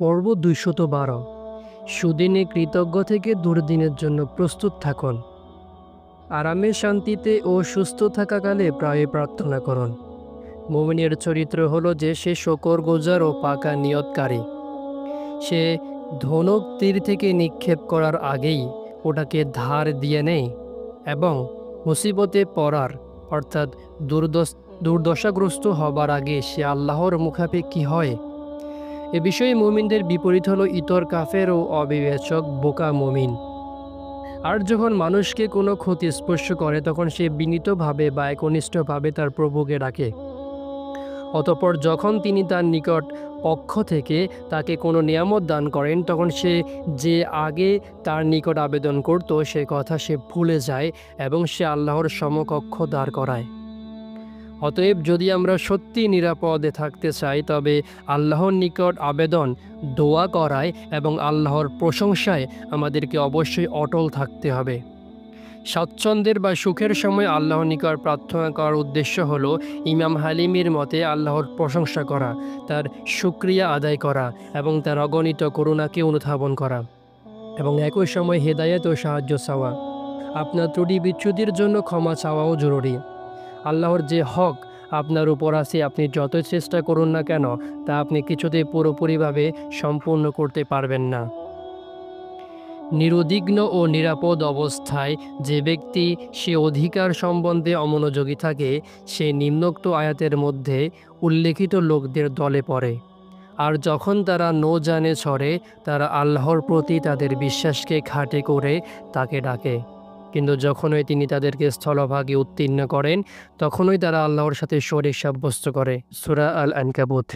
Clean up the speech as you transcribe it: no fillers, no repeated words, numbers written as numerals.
পর্ব ২১২। সুদিনে কৃতজ্ঞ থেকে দুর্দিনের জন্য প্রস্তুত থাকুন। আরামে, শান্তিতে ও সুস্থ থাকাকালে প্রায় প্রার্থনা করুন। মুমিনের চরিত্র হলো যে সে শকরগুজার ও পাকা নিয়তকারী। সে ধনুক তীর থেকে নিক্ষেপ করার আগেই ওটাকে ধার দিয়ে নেয় এবং মুসিবতে পড়ার অর্থাৎ দুর্দশাগ্রস্ত হবার আগে সে আল্লাহর মুখাপেক্ষী হয়। এ বিষয়ে মুমিনদের বিপরীত হলো ইতর কাফের ও অবিবেচক বোকা মুমিন। আর যখন মানুষকে কোনো ক্ষতি স্পর্শ করে তখন সে বিনীতভাবে বা একনিষ্ঠভাবে তার প্রভুকে ডাকে। অতঃপর যখন তিনি তার নিকট পক্ষ থেকে তাকে কোনো নিয়ামত দান করেন তখন সে যে আগে তার নিকট আবেদন করত সে কথা সে ভুলে যায় এবং সে আল্লাহর সমকক্ষ দাঁড় করায়। অতএব যদি আমরা সত্যি নিরাপদে থাকতে চাই তবে আল্লাহর নিকট আবেদন, দোয়া করায় এবং আল্লাহর প্রশংসায় আমাদেরকে অবশ্যই অটল থাকতে হবে। স্বাচ্ছন্দ্যের বা সুখের সময় আল্লাহর নিকট প্রার্থনা করার উদ্দেশ্য হল ইমাম হালিমের মতে আল্লাহর প্রশংসা করা, তার শুকরিয়া আদায় করা এবং তার অগণিত করুণাকে অনুধাবন করা এবং একই সময় হেদায়েত ও সাহায্য চাওয়া। আপনার ত্রুটি বিচ্যুতির জন্য ক্ষমা চাওয়াও জরুরি। আল্লাহর যে হক আপনার উপর আছে আপনি যতই চেষ্টা করুন না কেন তা আপনি কিছুতেই পুরোপুরিভাবে সম্পূর্ণ করতে পারবেন না। নিরুদ্বিগ্ন ও নিরাপদ অবস্থায় যে ব্যক্তি সে অধিকার সম্বন্ধে অমনোযোগী থাকে সে নিম্নোক্ত আয়াতের মধ্যে উল্লেখিত লোকদের দলে পড়ে। আর যখন তারা জানে ছড়ে তারা আল্লাহর প্রতি তাদের বিশ্বাসকে খাঁটি করে তাকে ডাকে, কিন্তু যখনই তিনি তাদেরকে স্থলভাগে উত্তীর্ণ করেন তখনই তারা আল্লাহর সাথে শরীক সাব্যস্ত করে। সূরা আল আনকাবুত।